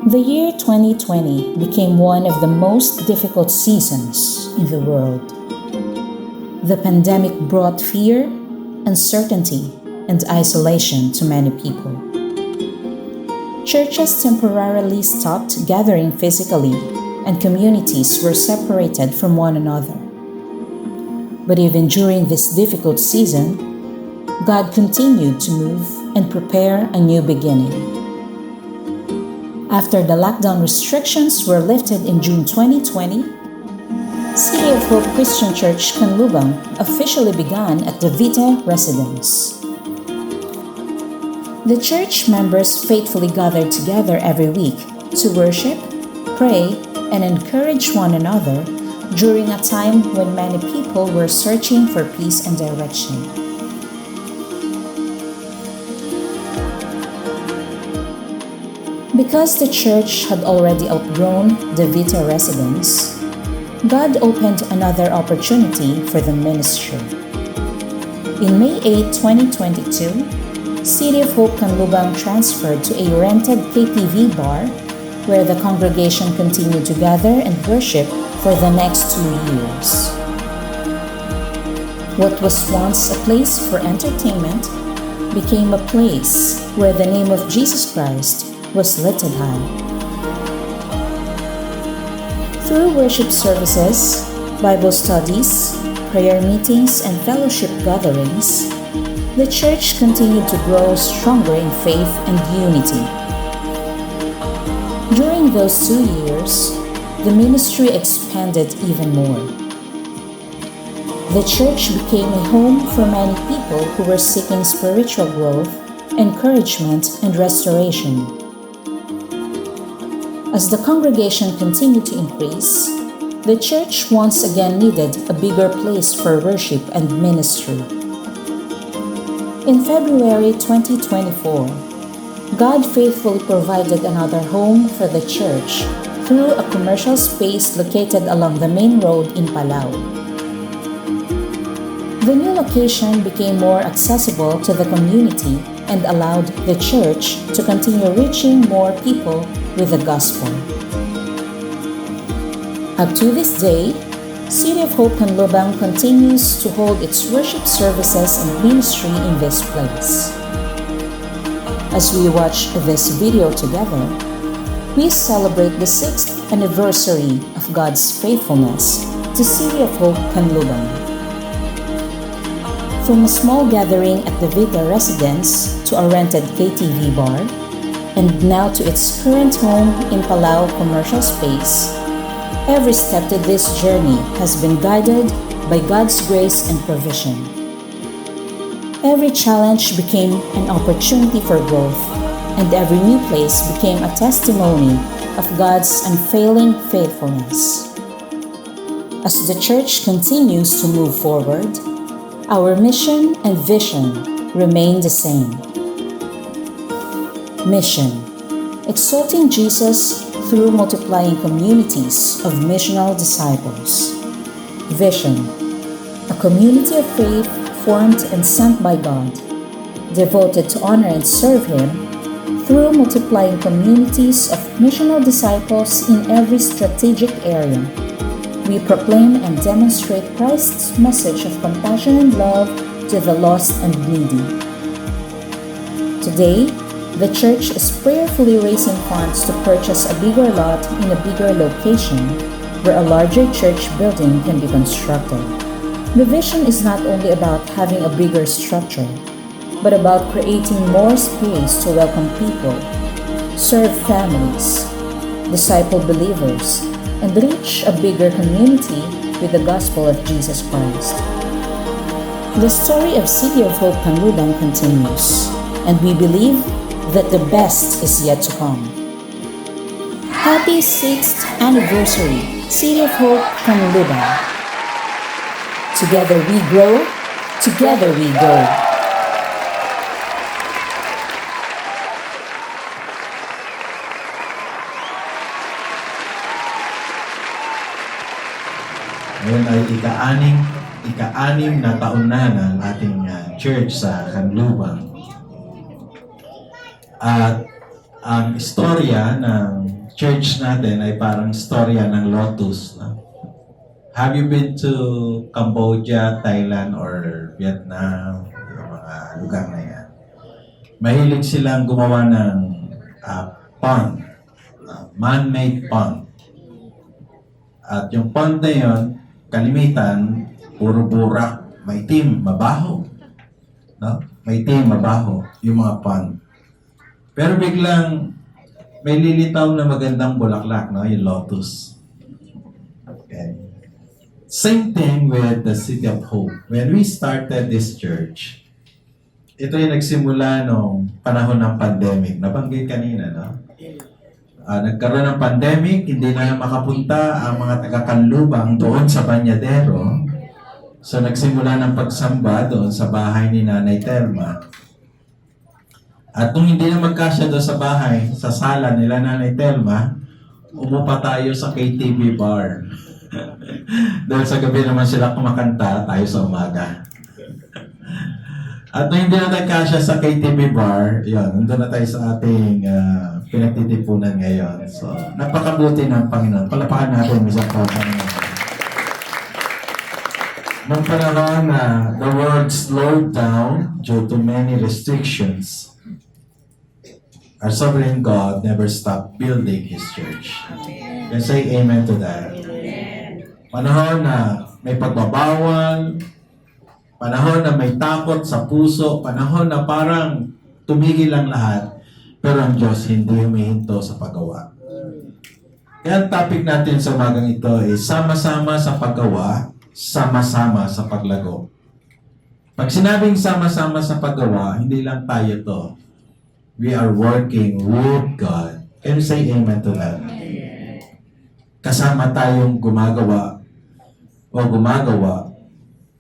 The year 2020 became one of the most difficult seasons in the world. The pandemic brought fear, uncertainty, and isolation to many people. Churches temporarily stopped gathering physically, and communities were separated from one another. But even during this difficult season, God continued to move and prepare a new beginning. After the lockdown restrictions were lifted in June 2020, City of Hope Christian Church Canlubang officially began at the Vita residence. The church members faithfully gathered together every week to worship, pray, and encourage one another during a time when many people were searching for peace and direction. Because the church had already outgrown the Vita residence, God opened another opportunity for the ministry. In May 8, 2022, City of Hope Canlubang transferred to a rented KTV bar where the congregation continued to gather and worship for the next 2 years. What was once a place for entertainment became a place where the name of Jesus Christ was lifted high. Through worship services, Bible studies, prayer meetings, and fellowship gatherings, the church continued to grow stronger in faith and unity. During those 2 years, the ministry expanded even more. The church became a home for many people who were seeking spiritual growth, encouragement, and restoration. As the congregation continued to increase, the church once again needed a bigger place for worship and ministry. In February 2024, God faithfully provided another home for the church through a commercial space located along the main road in Palau. The new location became more accessible to the community and allowed the church to continue reaching more people with the gospel. Up to this day, City of Hope Canlubang continues to hold its worship services and ministry in this place. As we watch this video together, we celebrate the 6th anniversary of God's faithfulness to City of Hope Canlubang. From a small gathering at the Vita residence to a rented KTV bar, and now to its current home in Palau commercial space, every step to this journey has been guided by God's grace and provision. Every challenge became an opportunity for growth, and every new place became a testimony of God's unfailing faithfulness. As the church continues to move forward, our mission and vision remain the same. Mission: exalting Jesus through multiplying communities of missional disciples. Vision: a community of faith formed and sent by God, devoted to honor and serve Him through multiplying communities of missional disciples in every strategic area. We proclaim and demonstrate Christ's message of compassion and love to the lost and needy. Today, the church is prayerfully raising funds to purchase a bigger lot in a bigger location where a larger church building can be constructed. The vision is not only about having a bigger structure, but about creating more space to welcome people, serve families, disciple believers, and reach a bigger community with the gospel of Jesus Christ. The story of City of Hope Canlubang continues, and we believe that the best is yet to come. Happy 6th anniversary, City of Hope Canlubang. Together we grow, together we go. Ngayon ay ika-anim na taon na ng ating church sa Canlubang. At ang istorya ng church natin ay parang storya ng lotus. No? Have you been to Cambodia, Thailand, or Vietnam? Yung mga lugar na yan. Mahilig silang gumawa ng pond. Man-made pond. At yung pond na yun, kalimitan, puro burak, maitim, mabaho. No? Maitim, mabaho, yung mga pond. Pero biglang may lilitaw na magandang bulaklak, no? Yung lotus. Okay. Same thing with the City of Hope. When we started this church, ito yung nagsimula nung panahon ng pandemic. Nabanggit kanina, no? Nagkaroon ng pandemic, hindi na makapunta ang mga taga-Kanlubang doon sa Banyadero. So nagsimula ng pagsamba doon sa bahay ni Nanay Telma. At nung hindi na magkasya doon sa bahay, sa sala nila Nanay Telma, umupa tayo sa KTV bar. Dahil sa gabi naman sila kumakanta, tayo sa umaga. At nung hindi na nagkasya sa KTV bar, yun, nandun na tayo sa ating pinagtitipunan ngayon. So, napakabuti ng Panginoon. Palapakan natin, Mr. Panginoon. Nung panahon na the world slowed down due to many restrictions, our sovereign God never stopped building His church. Can say amen to that. Panahon na may pagbabawal, panahon na may takot sa puso, panahon na parang tumigil ang lahat, pero ang Diyos hindi humihinto sa paggawa. Kaya ang topic natin sa umagang ito ay sama-sama sa paggawa, sama-sama sa paglago. Pag sinabing sama-sama sa paggawa, hindi lang tayo to. We are working with God. Can you say amen to that? Kasama tayong gumagawa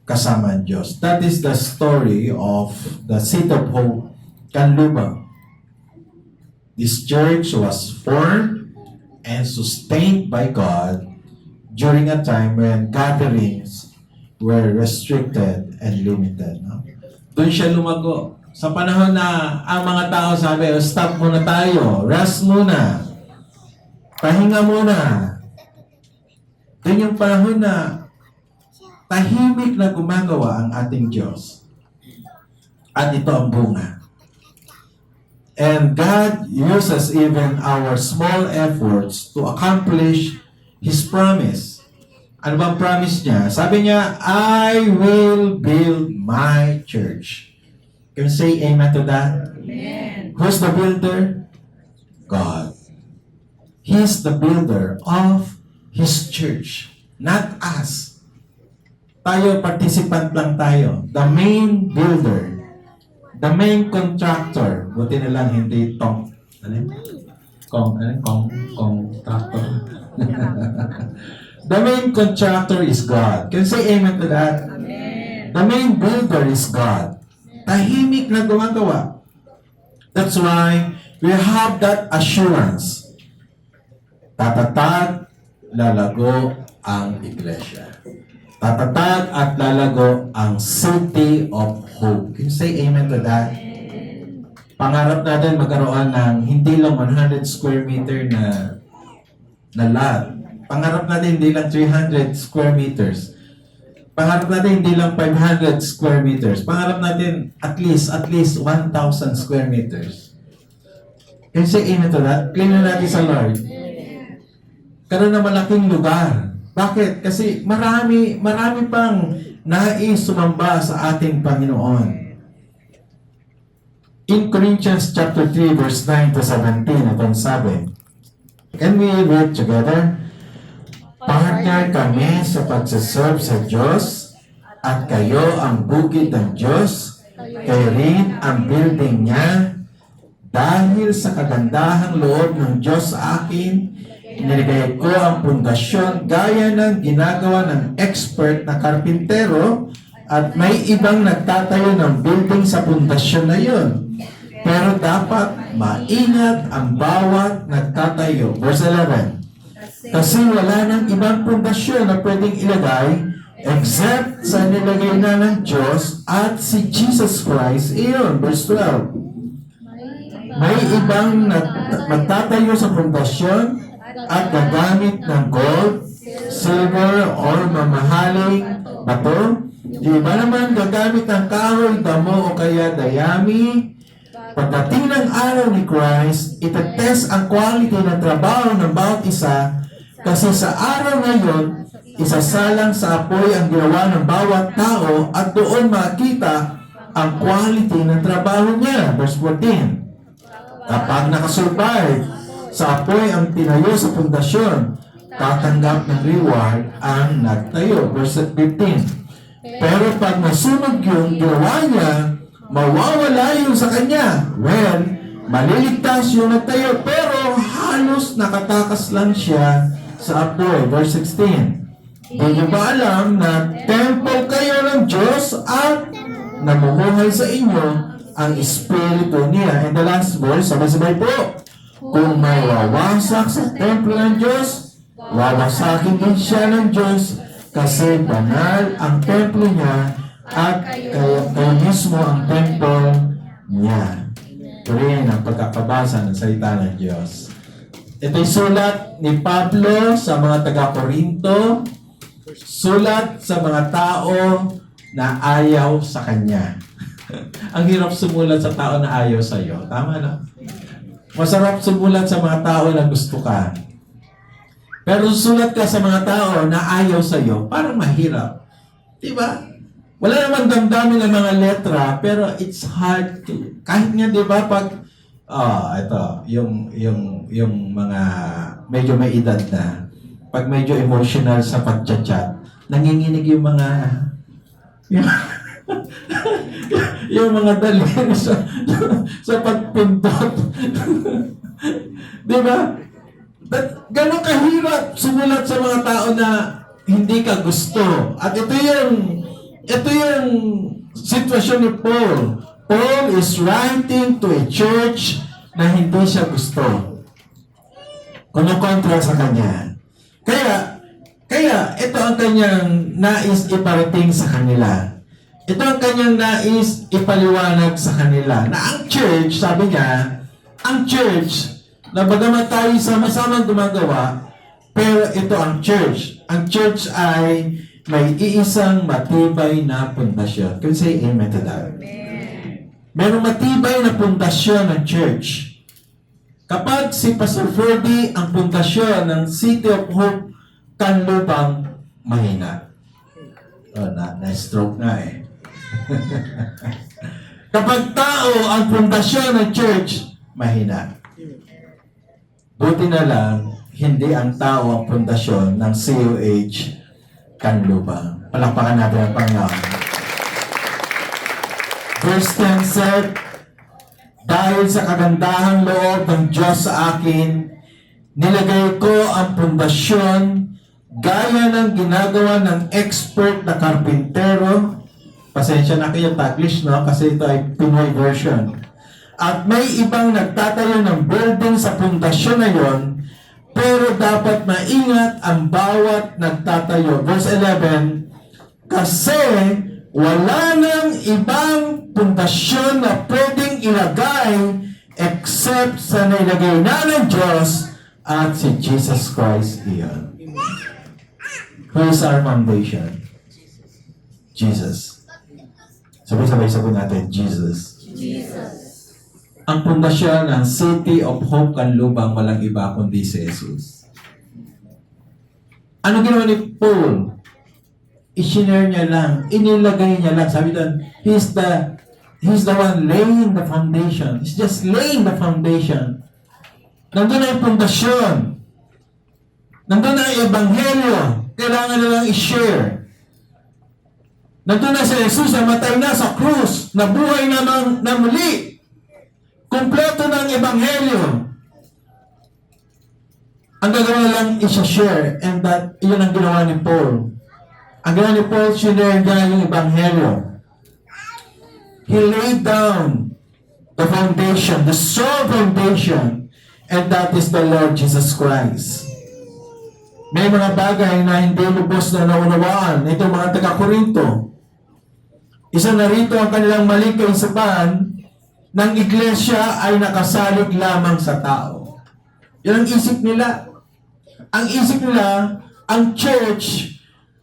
kasama ang Diyos. That is the story of the City of Hope, Kanlubang. This church was formed and sustained by God during a time when gatherings were restricted and limited. No? Doon siya lumago. Sa panahon na ang mga tao sabi, stop muna tayo, rest muna, pahinga muna. Doon yung panahon na tahimik na gumagawa ang ating Diyos. At ito ang bunga. And God uses even our small efforts to accomplish His promise. Ano bang promise niya? Sabi niya, I will build my church. Can you say amen to that? Amen. Who's the builder? God. He's the builder of His church, not us. Tayo, participant lang tayo. The main builder, the main contractor, buti na lang hindi contractor. The main contractor is God. Can you say amen to that? Amen. The main builder is God. Tahimik na gumagawa. That's why we have that assurance. Tatatag, lalago ang iglesia. Tatatag at lalago ang City of Hope. Can you say amen to that? Pangarap natin magkaroon ng hindi lang 100 square meter na lot. Pangarap natin hindi lang 300 square meters. Pangarap natin hindi lang 500 square meters. Pangarap natin at least 1,000 square meters. Can you say amen to that? Claim na natin sa Lord. Karoon na malaking lugar. Bakit? Kasi marami pang nais sumamba sa ating Panginoon. In Corinthians chapter 3 verse 9 to 17, ito ang sabi. Can we read together? Partner kami sa pagsaserve sa Diyos at kayo ang bukid ng Diyos, kayo rin ang building niya. Dahil sa kagandahang loob ng Diyos sa akin, inilagay ko ang pundasyon gaya ng ginagawa ng expert na karpintero at may ibang nagtatayo ng building sa pundasyon na yun. Pero dapat maingat ang bawat nagtatayo. Verse 11. Kasi wala nang ibang pundasyon na pwedeng ilagay except sa nilagay na ng Diyos at si Jesus Christ. Iyon, verse 12. May ibang magtatayo sa pundasyon, at gagamit ng gold, silver, or mamahaling bato. Iba naman gagamit ng kahoy, damo, o kaya dayami. Pagdating ng araw ni Christ, itetest ang quality ng trabaho ng bawat isa kasi sa araw na yon, isasalang sa apoy ang ginawa ng bawat tao at doon makita ang quality ng trabaho niya. Verse 14. Kapag nakasurvive sa apoy ang tinayo sa pundasyon, tatanggap ng reward ang nagtayo. Verse 15. Pero pag nasunog yung ginawa niya, mawawala yung sa kanya. Well, maliligtas yung nagtayo, pero halos nakatakas lang siya sa apoy. Verse 16. Di niyo ba alam na temple kayo ng Diyos at namumuhay sa inyo ang Espiritu niya? And the last verse, sabay-sabay po. Kung may wawasak sa temple ng Diyos, wawasakin din siya ng Diyos kasi banal ang templo niya at kayo mismo ang temple niya. Ito rin ang pagkakabasa ng salita ng Diyos. Ito'y sulat ni Pablo sa mga taga-Korinto, sulat sa mga tao na ayaw sa kanya. Ang hirap sumulat sa tao na ayaw sa iyo. Tama na? Masarap sumulat sa mga tao na gusto ka. Pero sulat ka sa mga tao na ayaw sa iyo, parang mahirap. Diba? Wala naman damdamin ng mga letra, pero it's hard to, kahit nga, di ba, pag, ito, yung mga medyo may edad na, pag medyo emotional sa pag-chat, nanginginig yung mga, yung mga daliri sa pagpindot. Di ba? Ganon kahirap sumulat sa mga tao na hindi ka gusto. At ito yung sitwasyon ni Paul. Paul is writing to a church na hindi siya gusto. Kumukontra sa kanya. Kaya ito ang kanyang nais iparating sa kanila. Ito ang kanyang nais ipaliwanag sa kanila. Na ang church, sabi niya, ang church, na bagamat tayo sama-sama gumagawa, pero ito ang church. Ang church ay may iisang matibay na pundasyon. Can you say amen to that? Merong matibay na pundasyon ng church. Kapag si Pastor Ferdy ang pundasyon ng City of Hope, Kanlubang, mahina. Na-stroke na eh. Kapag tao ang pundasyon ng church, mahina. Buti na lang, hindi ang tao ang pundasyon ng COH Kanlubang. Palakpakan natin ang Panginoon. Verse 10 said, dahil sa kagandahang loob ng Diyos sa akin, nilagay ko ang pundasyon gaya ng ginagawa ng expert na karpintero. Pasensya na kayo Taglish, no? Kasi ito ay Pinoy version. At may ibang nagtatayo ng building sa pundasyon na yon, pero dapat maingat ang bawat nagtatayo. Verse 11, kasi wala nang ibang pundasyon na pwedeng ilagay except sa nailagay na ng Diyos at si Jesus Christ iyon. Who is our foundation? Jesus. Sabay-sabay sabihin natin, Jesus. Jesus. Ang pundasyon ng City of Hope Kanlubang walang iba kundi si Jesus. Ano ginawa ni Paul? I-share niya lang, inilagay niya lang. Sabi doon, he's the one laying the foundation. He's just laying the foundation. Nandun na yung pundasyon. Nandun na yung ebanghelyo. Kailangan nilang i-share. Nandun na si Jesus na matay na sa krus, nabuhay na muli. Kompleto ng ebanghelyo. Ang gagawin lang isa-share, and that, yun ang ginawa ni Paul. Ang ginawa ni Paul, sinare niya yung ebanghelyo. He laid down the foundation, the sole foundation, and that is the Lord Jesus Christ. May mga bagay na hindi lubos na naunawaan. Ito mga taga-Korinto. Isa na rito ang kanilang maling kaisipan ng iglesia ay nakasalig lamang sa tao. Yan ang isip nila. ang isip nila, ang church,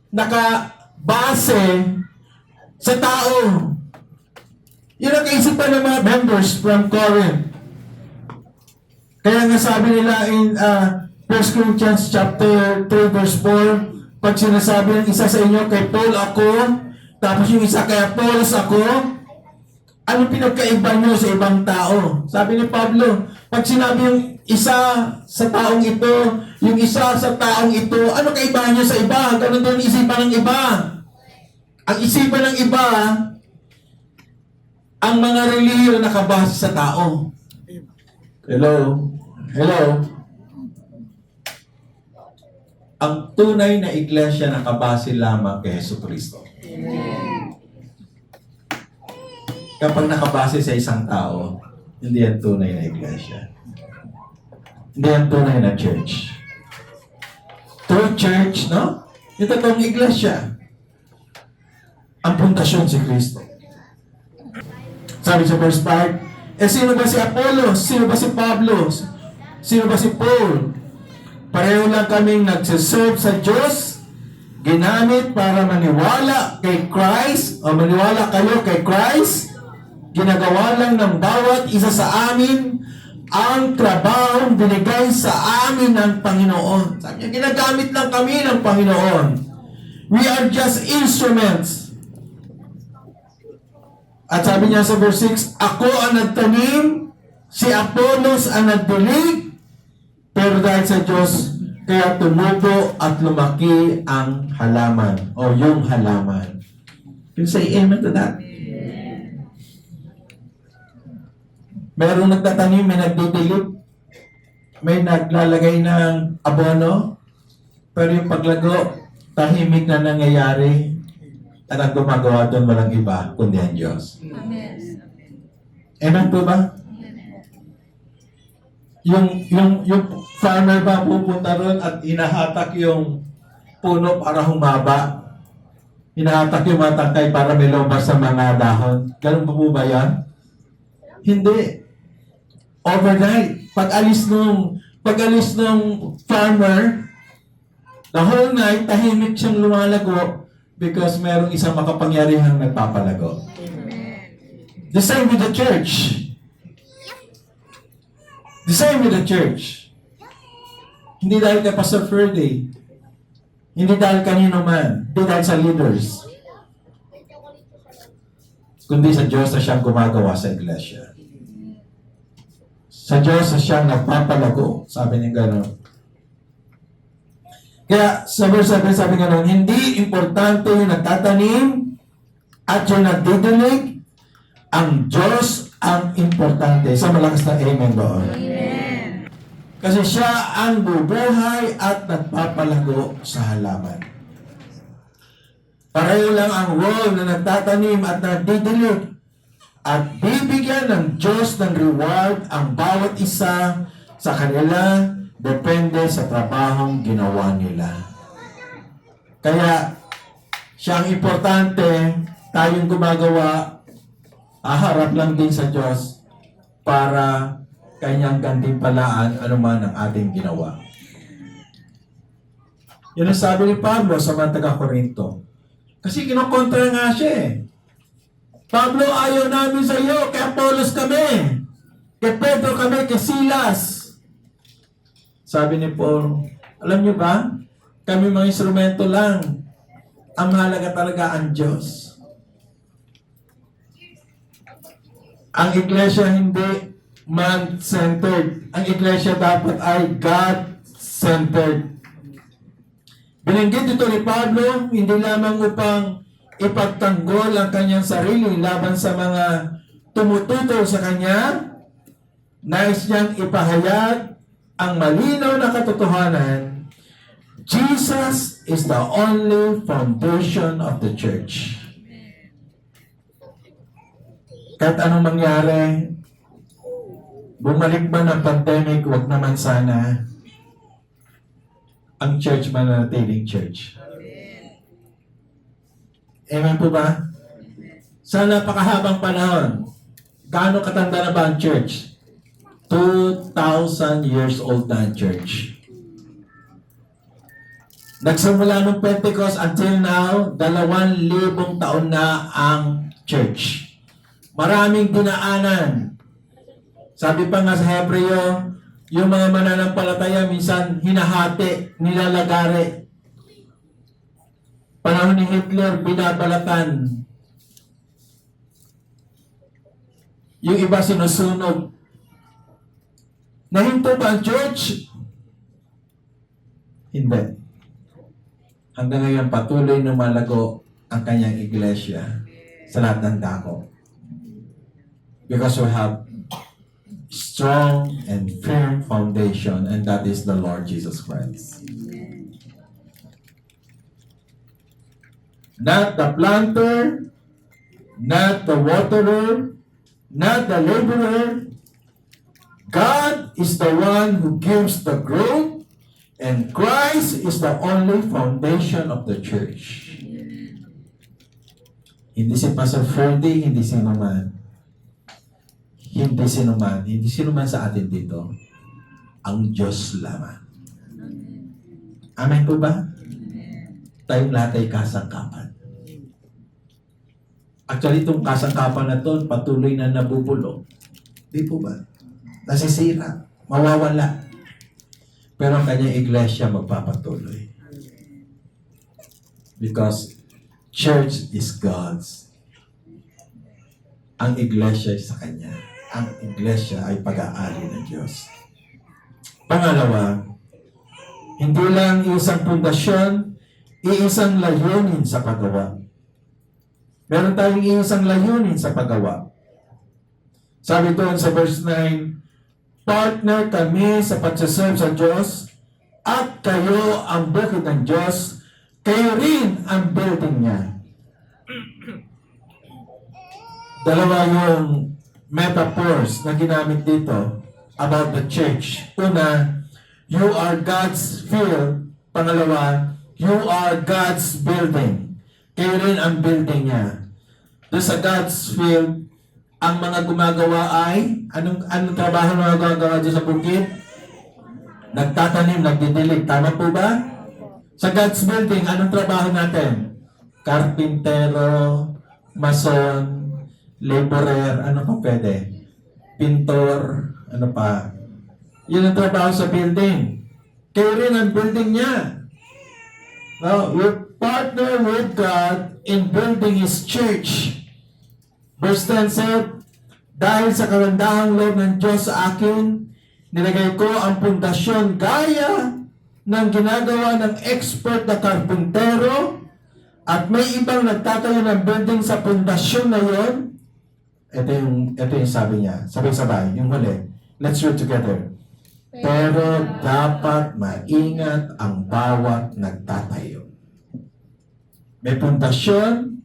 nakabase sa tao. Yun ang kaisipan ng mga members from Corinth. Kaya nga sabi nila in 1 Corinthians chapter 3 verse 4, pag sinasabi ng isa sa inyo, kay Paul ako, tapos yung isa kay Apollos ako, ano pinagkaiba nyo sa ibang tao? Sabi ni Pablo, pag sinabi yung isa sa taong ito, yung isa sa taong ito, ano kaibahan nyo sa iba? Ganun din isipan ng iba. Ang isipan ng iba, ang mga relihiyon nakabase sa tao. Hello? Hello? Ang tunay na iglesia nakabase lamang kay Jesucristo. Kapag nakabase sa isang tao, hindi yan tunay na iglesia. Hindi yan tunay na church. True church, no? Yung totoong iglesia. Ang pundasyon si Kristo. Sabi sa verse 5, sino ba si Apollos? Sino ba si Pablo? Sino ba si Paul? Pareho lang kaming nagsiserve sa Diyos, ginamit para maniwala kay Christ, o maniwala kayo kay Christ. Ginagawa lang ng bawat isa sa amin ang trabahong binigay sa amin ng Panginoon. Sabi niya, ginagamit lang kami ng Panginoon. We are just instruments. At sabi niya sa verse 6, ako ang nagtanim, si Apollos ang nagdilig, pero dahil sa Diyos, kaya tumubo at lumaki ang halaman, o yung halaman. You say amen to that? Merong nagtatanim, may nagdidilig, may naglalagay ng abono, pero yung paglago, tahimik na nangyayari, at ang gumagawa doon walang iba, kundi ang Diyos. Amen. Amen po ba? Yung farmer ba pupunta ron at hinahatak yung puno para humaba? Hinahatak yung mga tangkay para may lomba sa mga dahon? Ganun po ba yan? Hindi. Overnight, pag-alis ng farmer, the whole night, tahimik siyang lumalago because merong isang makapangyarihang nagpapalago. The same with the church. The same with the church. Hindi dahil kay Pastor Ferdy, hindi dahil kanino man, hindi dahil sa leaders, kundi sa Diyos na siyang gumagawa sa iglesia. Sa Diyos na siyang nagpapalago. Sabi niya gano'n. Kaya sa verse 7, sabi gano'n, hindi importante yung nagtatanim at yung nagdidilig. Ang Diyos ang importante. Sa malakas na amen doon. Amen. Kasi siya ang bubuhay at nagpapalago sa halaman. Pareho lang ang role na nagtatanim at nagdidilig. At bibigyan ng Diyos ng reward ang bawat isa sa kanila depende sa trabahong ginawa nila. Kaya, siyang importante, tayong gumagawa, haharap lang din sa Diyos para kanyang gantimpalaan anuman ang ating ginawa. Yun ang sabi ni Pablo sa mga taga-Korinto. Kasi kinokontra nga siya eh. Pablo, ayaw namin sa iyo, kay Apollos kami, kay Pedro kami, kay Silas. Sabi ni Paul, alam niyo ba, kami mga instrumento lang. Ang mahalaga talaga ang Diyos. Ang iglesia hindi man-centered. Ang iglesia dapat ay God-centered. Binanggit ito ni Pablo, hindi lamang upang ipagtanggol ang kanyang sarili laban sa mga tumututol sa kanya, nais niyang ipahayag ang malinaw na katotohanan. Jesus is the only foundation of the church. Kahit anong mangyari, bumalik man ang pandemic, wag naman sana ang church mananatiling church. Amen po ba? Sa napakahabang panahon, gaano katanda na ba ang church? 2,000 years old na ang church. Nagsimula ng Pentecost until now, 2,000 taon na ang church. Maraming dinaanan. Sabi pa nga sa Hebreo, yung mga mananampalataya minsan hinahati, nilalagari. Panahon ni Hitler, binabalatan. Yung iba sinusunog. Nahinto ba ang church? Hindi. Hanggang ngayon patuloy na malago ang kanyang iglesia sa lahat ng dako. Because we have strong and firm foundation, and that is the Lord Jesus Christ. Not the planter, not the waterer, not the laborer. God is the one who gives the growth, and Christ is the only foundation of the church. Hindi si Pastor Ferdy, hindi sino man. Hindi sino man sa atin dito. Ang Diyos lamang. Amen po ba? Tayong lahat ay kasangkapan. Actually, itong kasangkapan na ito, patuloy na nabubulok. Di po ba? Nasisira. Mawawala. Pero ang kanyang iglesia magpapatuloy. Because church is God's. Ang iglesia ay sa Kanya. Ang iglesia ay pag-aari ng Diyos. Pangalawa, hindi lang isang pundasyon, iisang layunin sa paggawa. Meron tayong iisang layunin sa paggawa. Sabi doon sa verse 9, partner kami sa pagsaserve sa Diyos at kayo ang bukid ng Diyos, kayo rin ang building niya. Dalawa yung metaphors na ginamit dito about the church. Una, you are God's field. Pangalawa, you are God's building. Kayo rin ang building niya. Doon sa God's field, ang mga gumagawa ay, anong trabaho na gumagawa dyan sa bukid? Nagtatanim, nagdidilig. Tama po ba? Sa God's building, anong trabaho natin? Karpintero, mason, laborer, ano pa pwede? Pintor, ano pa? Yun ang trabaho sa building. Kayo rin ang building niya. No, we partner with God in building His church. Verse 10 said, dahil sa karandahang loob ng Diyos sa akin, nilagay ko ang pundasyon gaya ng ginagawa ng expert na karpintero, at may ibang nagtatayo ng building sa pundasyon na yon. Ito yung sabi niya. Sabay-sabay, yung huli. Let's read together. Pero dapat maingat ang bawat nagtatayo. May pundasyon,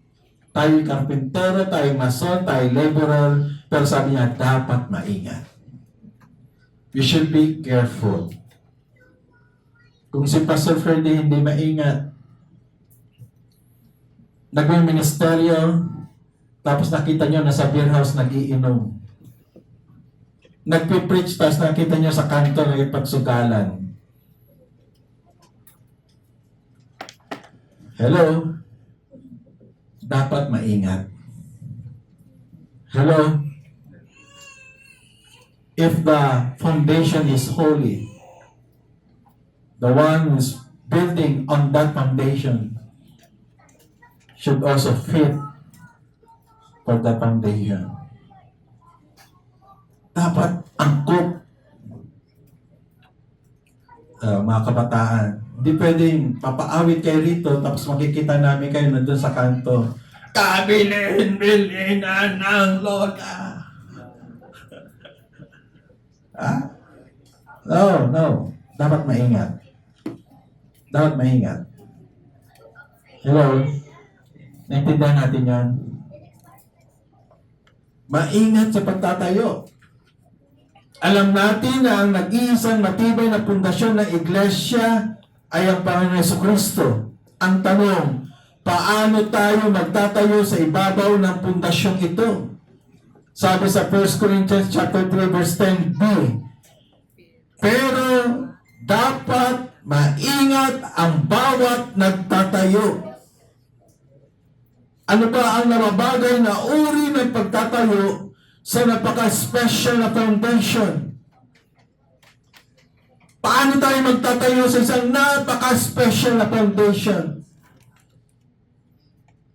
tayo karpintero, tayo mason, tayo laborer, pero sabi niya, dapat maingat. We should be careful. Kung si Pastor Freddy hindi maingat, nagme-ministeryo, tapos nakita nyo nasa beer house nag-iinom. Nagpipreach, tapos nakita nyo sa kanto nagipagsugalan. Hello? Dapat maingat. Hello? If the foundation is holy, the one who's building on that foundation should also fit for the foundation. Dapat angkop. Mga kabataan, hindi pwedeng papaawit kayo rito tapos makikita namin kayo nandun sa kanto. Kabilin-bilinan ng lola. No. Dapat maingat. Dapat maingat. Hello? Naintindihan natin yan? Maingat sa pagtatayo. Alam natin na ang nag-iisang matibay na pundasyon ng iglesia ay ang Panginoon Jesucristo. Ang tanong, paano tayo magtatayo sa ibabaw ng pundasyong ito? Sabi sa 1 Corinthians chapter 3 verse 10b, pero dapat maingat ang bawat nagtatayo. Ano ba ang namabagay na uri ng pagtatayo sa napaka-special na foundation? Paano tayo magtatayo sa isang napaka-special na foundation?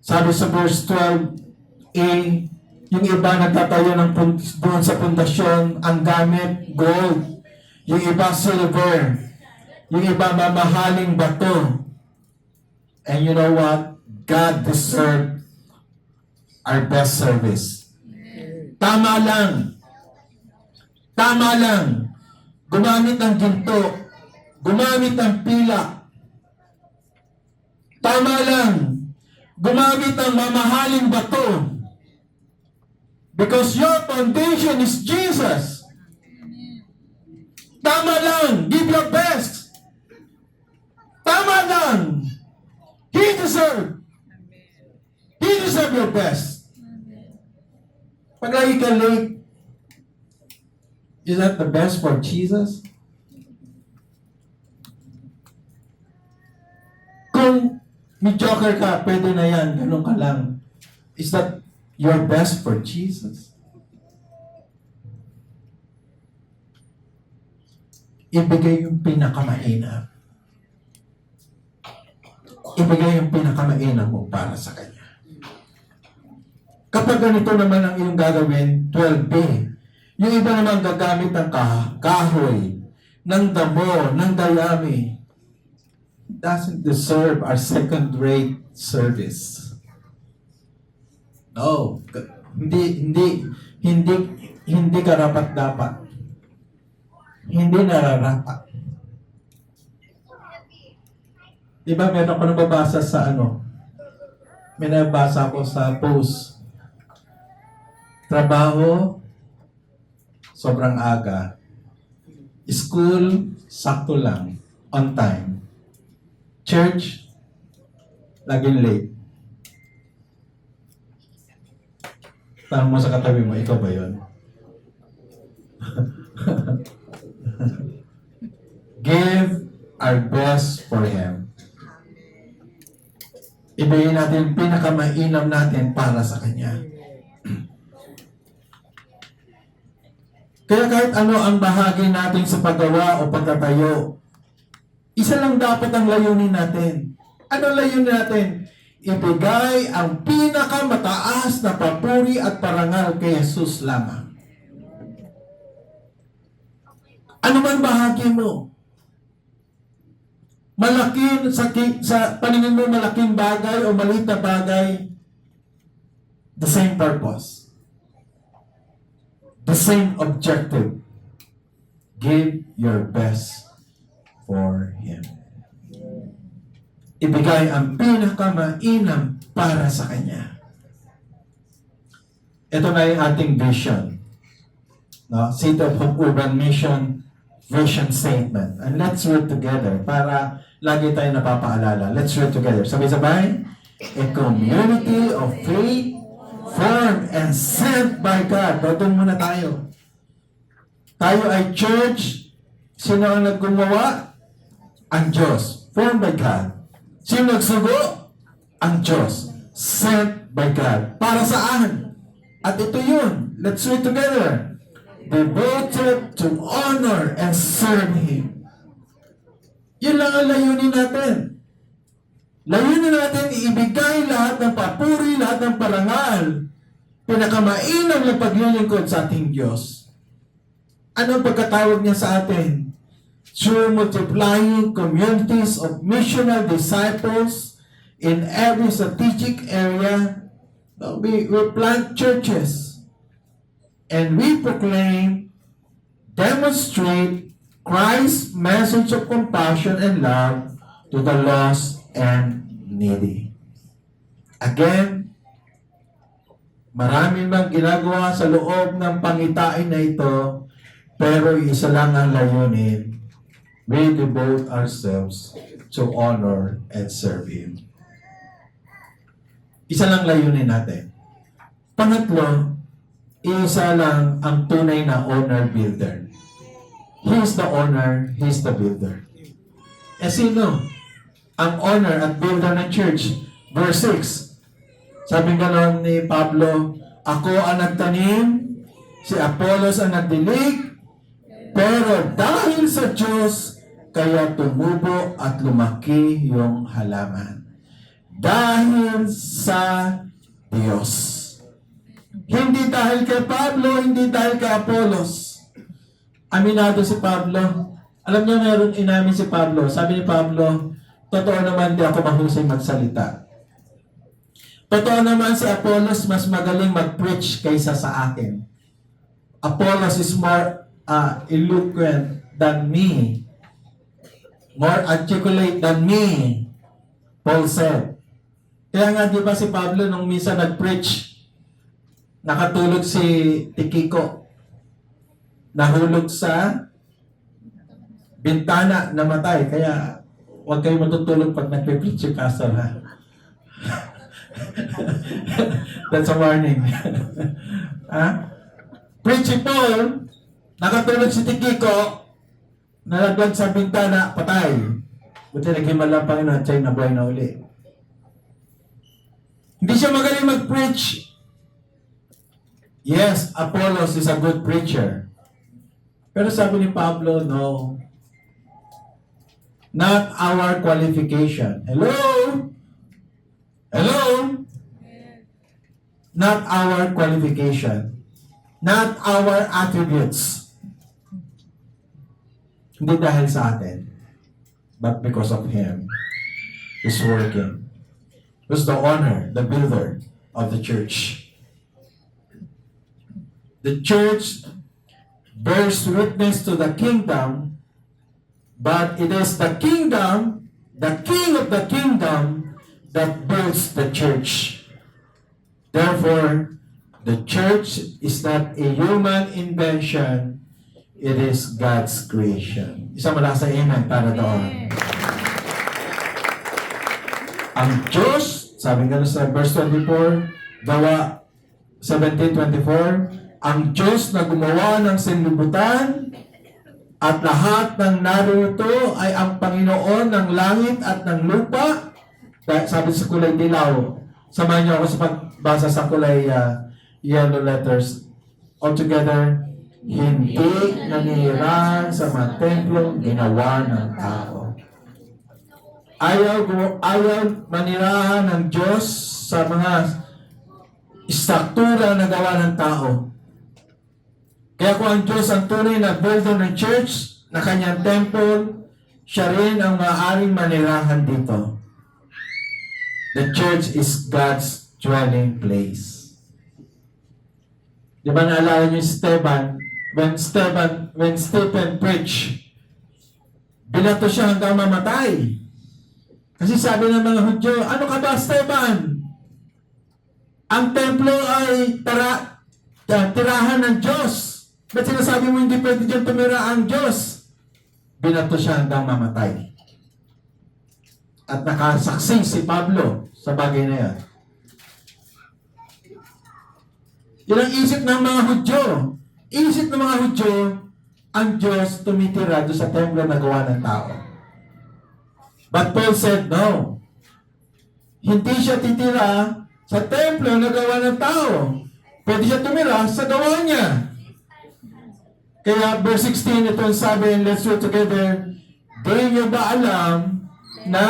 Sabi sa verse 12a, yung iba nagtatayo doon sa pundasyon, ang gamit, gold. Yung iba, silver. Yung iba, mamahaling bato. And you know what? God deserves our best service. Tama lang. Tama lang. Gumamit ng ginto. Gumamit ng pila. Tama lang. Gumamit ng mamahaling bato. Because your foundation is Jesus. Tama lang. Give your best. Tama lang. He deserves. He deserves your best. Pag lagi ka late, is that the best for Jesus? Kung mediocre ka, pwede na yan, ganun ka lang. Is that your best for Jesus? Ibigay yung pinakamainam. Ibigay yung pinakamainam mo para sa Kanya. Kapag ganito naman ang iyong gagawin, 12b, yung iba naman gagamit ng kahoy, ng damo, ng dayami, doesn't deserve our second-rate service. No, hindi karapat-dapat. Hindi nararapat. Diba, meron ko nababasa sa may nabasa ko sa post. Trabaho, sobrang aga. School, sakto lang. On time. Church, laging late. Tanong mo sa katabi mo, ikaw ba yun? Give our best for Him. Ibigay natin pinakamainam natin para sa Kanya. Kaya kahit ano ang bahagi natin sa paggawa o pagtatayo, isa lang dapat ang layunin natin. Ano layunin natin? Ibigay ang pinakamataas na papuri at parangal kay Jesus lamang. Ano man bahagi mo? Malaki sa paningin mo, malaking bagay o maliit na bagay, the same purpose. The same objective. Give your best for Him. Ibigay ang pinakamainam para sa Kanya. Ito na yung ating vision. No? City of Hope Urban Mission Vision Statement. And let's read together para lagi tayo napapaalala. Let's read together. Sabay-sabay. A community of faith formed and sent by God. Doon muna tayo. Tayo ay church. Sino ang naggumawa? Ang Diyos. Formed by God. Sino nagsugo? Ang Diyos. Sent by God. Para saan? At ito yun. Let's read together. Devoted to honor and serve Him. Yun lang ang layunin natin. Layunin natin ibigay lahat ng papuri, lahat ng parangal, pinakamainam na paglilingkod sa ating Diyos. Ano ang pagkatawag niya sa atin? Through multiplying communities of missional disciples in every strategic area, we plant churches and we proclaim, demonstrate Christ's message of compassion and love to the lost and needy. Again, marami mang ginagawa sa loob ng pangitain na ito, pero isa lang ang layunin. We devote ourselves to honor and serve Him. Isa lang layunin natin. Pangatlo, isa lang ang tunay na owner-builder. He is the owner, He is the builder. Eh sino? Ang owner at builder ng church. Verse 6. Sabi ganon ni Pablo, ako ang nagtanim, si Apollos ang nagdilig, pero dahil sa Diyos, kaya tumubo at lumaki yung halaman. Dahil sa Diyos. Hindi dahil kay Pablo, hindi dahil kay Apollos. Aminado si Pablo. Alam niyo, meron inamin si Pablo. Sabi ni Pablo, totoo naman di ako mahusay magsalita. Totoo naman si Apollos mas magaling mag-preach kaysa sa akin. Apollos is more eloquent than me. More articulate than me. Paul said. Kaya nga di ba si Pablo nung minsan nag-preach, nakatulog si Tikiko. Nahulog sa bintana, namatay. Kaya huwag kayo matutulog pag nag-preach si pastor, ha? That's a warning. Ha? Preach si Paul, nakatulog si Tikiko, nalaglag sa bintana, patay. Buti naghimal ang Panginoon, siya na buhay na uli. Hindi siya magaling mag-preach. Yes, Apollos is a good preacher. Pero sabi ni Pablo, no. Not our qualification. Hello? Hello? Not our qualification. Not our attributes. Hindi dahil sa atin, but because of Him who's working. Who's the owner, the builder of the church. The church bears witness to the kingdom, but it is the kingdom, the king of the kingdom, that builds the church. Therefore, the church is not a human invention, it is God's creation. Isang malakas sa amen para doon. Ang Diyos, sabi nga sa verse 24, Gawa 17:24, ang Diyos na gumawa ng sanlibutan at lahat ng narito ay ang Panginoon ng langit at ng lupa. Sabi sa kulay dilaw. Samahan niyo ako sa pagbasa sa kulay yellow letters. Altogether, hindi nanirahan sa mga templong ginawa ng tao. Ayaw manirahan ng Diyos sa mga istruktura na gawa ng tao. Kaya kung ang Diyos ang tunay na builder ng church, na kanyang temple, siya rin ang maaaring manirahan dito. The church is God's dwelling place. Di ba naalala niyo Stephen? When Stephen preached, binato siya hanggang mamatay. Kasi sabi ng mga Hudyo, ano ka ba, Stephen? Ang templo ay tirahan ng Diyos. Ba't sinasabi mo hindi pwede dyan tumira ang Diyos? Binato siya hanggang mamatay. At nakasaksi si Pablo sa bagay na yan. Yan ang isip ng mga Hudyo. Isip ng mga Hudyo, ang Diyos tumitira doon sa templo na gawa ng tao. But Paul said, no. Hindi siya titira sa templo na gawa ng tao. Pwede siya tumira sa gawa niya. Kaya verse 16, ito ang sabi, let's read together, di niyo ba alam na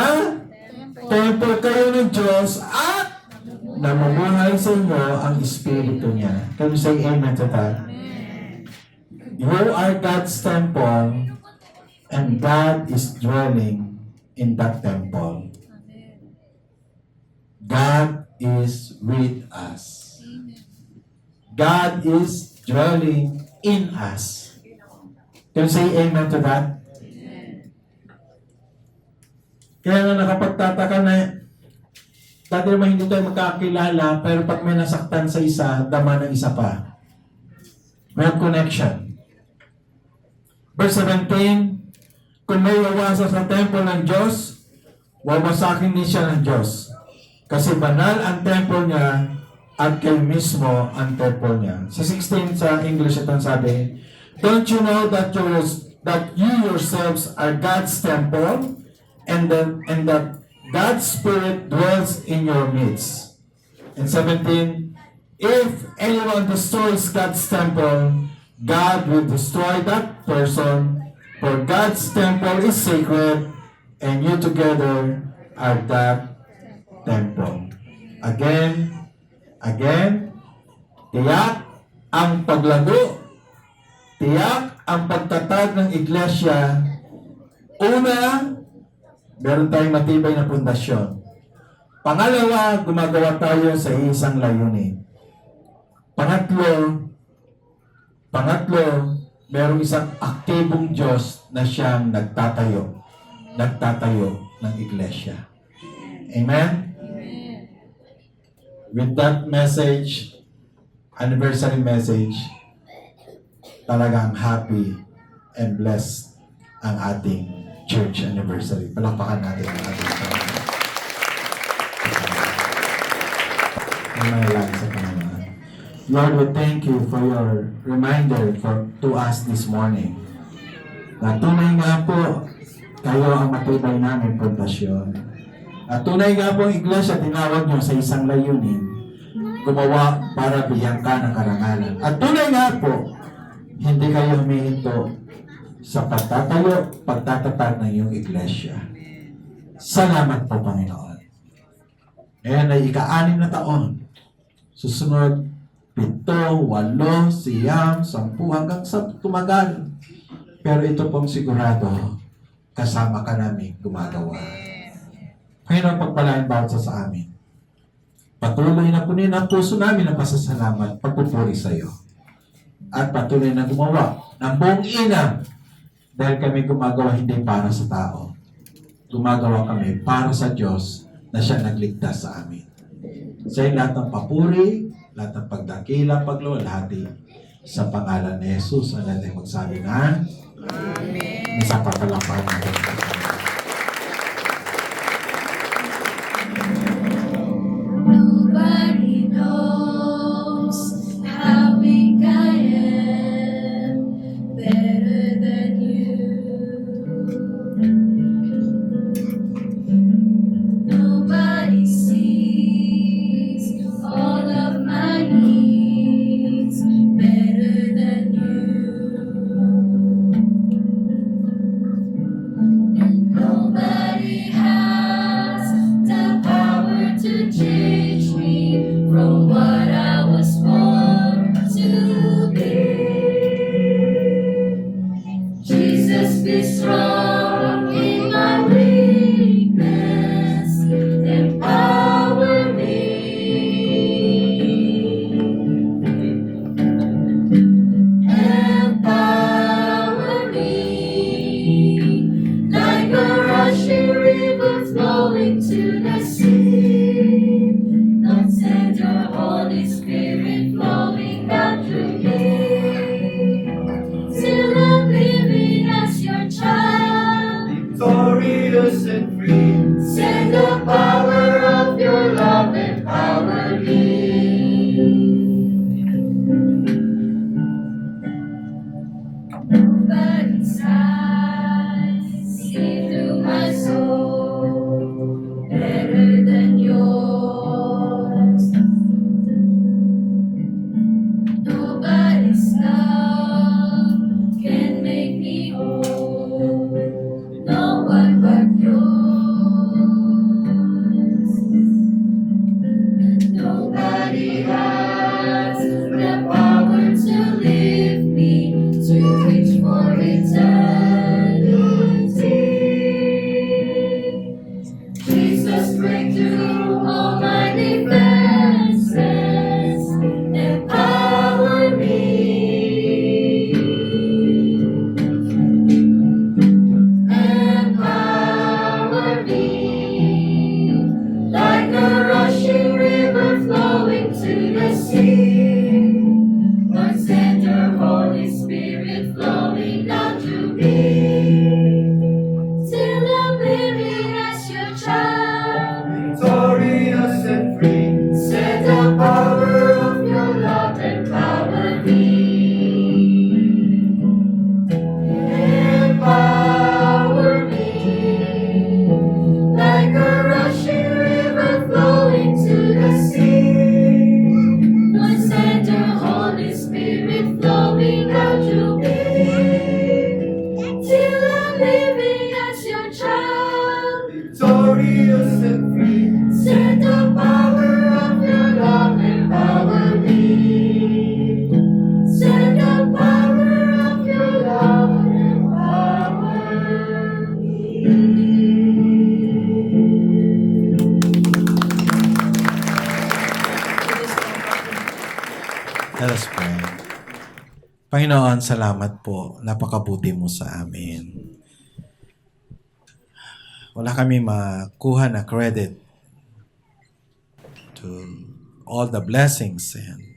temple kayo ng Diyos at namumuhay sa inyo ang Espiritu niya? Can you say amen to that? You are God's temple and God is dwelling in that temple. God is with us. God is dwelling in us. Can you say amen to that? Kaya nga nakapagtataka na dati naman hindi tayo magkakilala, pero pag may nasaktan sa isa, dama ng isa pa. May connection. Verse 17, kung may wawasa sa temple ng Diyos, wawasakin din siya ng Diyos. Kasi banal ang temple niya at kayo mismo ang temple niya. Sa 16 sa English ito sabi, don't you know that you yourselves are God's temple and that God's Spirit dwells in your midst. And 17, if anyone destroys God's temple, God will destroy that person, for God's temple is sacred, and you together are that temple. Again, tiyak ang paglago, tiyak ang pagtatag ng iglesia. Una, meron tayong matibay na pundasyon. Pangalawa, gumagawa tayo sa isang layunin. Pangatlo, merong isang aktibong Diyos na siyang nagtatayo ng iglesia. Amen? With that message, anniversary message, talagang happy and blessed ang ating church anniversary. Palakpakan natin ang ating church. Manalangin sa Panginoon. Lord, we thank you for your reminder to us this morning. Na tunay nga po, kayo ang matibay namin pundasyon. At tunay nga po ang iglesia, tinawag nyo sa isang layunin, gumawa para bigyan ka ng karangalan. At tunay nga po, hindi kayo humihinto sa pagtatatag ng iyong iglesia. Salamat po, Panginoon. Ngayon ay ika-6 na taon. Susunod, 7, 8, 9, 10, hanggang sa tumagal. Pero ito pong sigurado, kasama ka namin gumagawa. Panginoon, pagpalain bawat sa amin. Patuloy na punin ang puso namin ng pasasalamat, pagpupuri sa iyo. At patuloy na gumawa ng buong ina dahil kami gumagawa hindi para sa tao. Gumagawa kami para sa Diyos na siya nagligtas sa amin. Sa lahat ng papuri, lahat ng pagdakila, pagluwalhati, sa pangalan ni Jesus, ang natin magsabi na Amen. Sa papalampahan natin. Nobody knows how weak I am better than you. Nobody sees all of my needs better than you. And nobody has the power to change me from what I was born to be. Jesus, be strong in my weakness, empower me. Empower me, like a rushing river flowing to the sea. Lord, send your Holy Spirit flowing down through me, till I'm living as your child, Victorious and free. send the power of your love, empower me. Nobody's eyes see through my soul better than yours. Nobody's love can make me whole, no one but yours. And nobody has the power to lift me, to reach for eternity. Panginoon, salamat po. Napakabuti mo sa amin. Wala kami makuha na credit to all the blessings and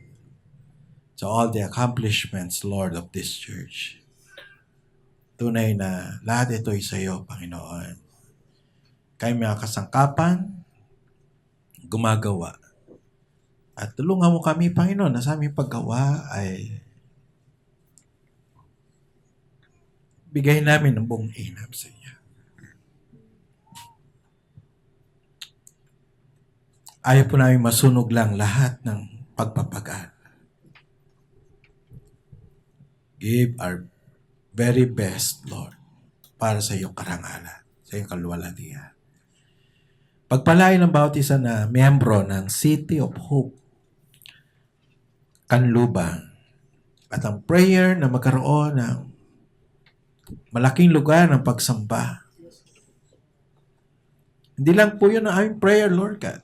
to all the accomplishments, Lord, of this church. Tunay na lahat ito ay sa iyo, Panginoon. Kaya mga kasangkapan, gumagawa. At tulungan mo kami, Panginoon, na sa aming paggawa ay bigay namin ng buong inam sa iyo. Ayaw po namin masunog lang lahat ng pagpapagal. Give our very best, Lord, para sa iyong karangalan, sa iyong kaluwalhatian. Pagpalain ng bawat isa na miyembro ng City of Hope, Kanlubang, at ang prayer na magkaroon ng malaking lugar ng pagsamba. Hindi lang po yun ang aming prayer, Lord God.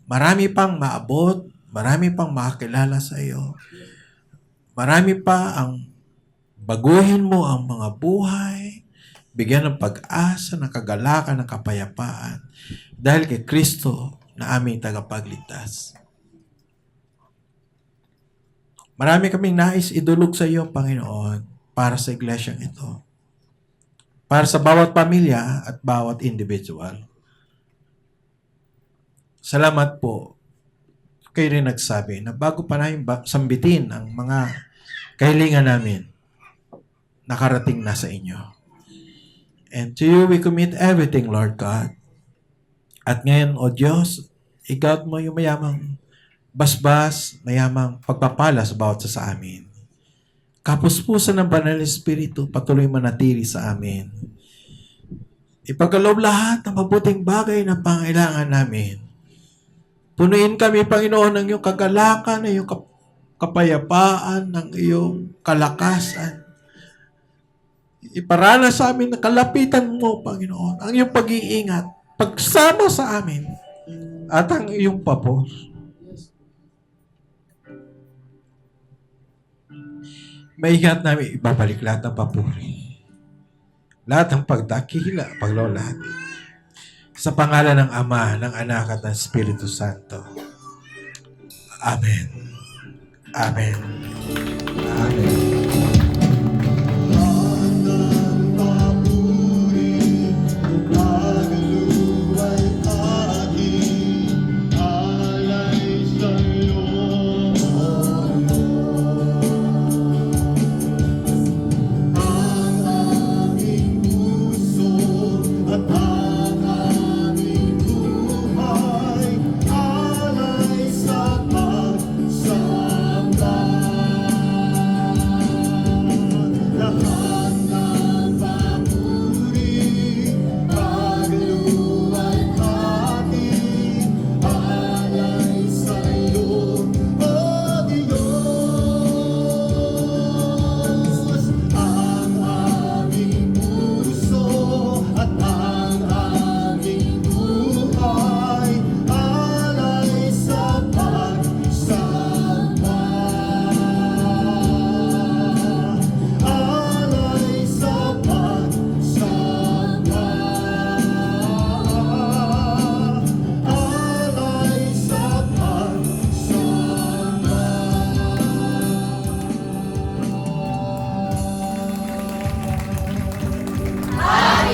Marami pang maabot, marami pang makakilala sa iyo. Marami pa ang baguhin mo ang mga buhay, bigyan ng pag-asa, ng kagalakan, ng kapayapaan dahil kay Kristo na aming tagapagligtas. Marami kaming nais idulog sa iyo, Panginoon, para sa iglesyang ito. Para sa bawat pamilya at bawat individual. Salamat po. Kayo rin nagsabi na bago pa namin sambitin ang mga kahilingan namin, nakarating na sa inyo. And to you we commit everything, Lord God. At ngayon, O Diyos, ikaw mo yung mayamang basbas, mayamang pagpapala sa bawat sa amin. Kapuspusan ng Banal na Espiritu, patuloy manatili sa amin. Ipagkaloob lahat ng mabuting bagay na pangailangan namin. Punuin kami, Panginoon, ng iyong kagalakan, ng iyong kapayapaan, ng iyong kalakasan. Iparana sa amin na kalapitan mo, Panginoon, ang iyong pag-iingat, pagsama sa amin, at ang iyong pabor. Maigat namin ibabalik lahat ng papuri. Lahat ng pagdakila, paglolati. Sa pangalan ng Ama, ng Anak at ng Espiritu Santo. Amen. Amen. Amen.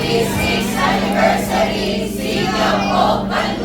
Happy 6th anniversary, City of Hope,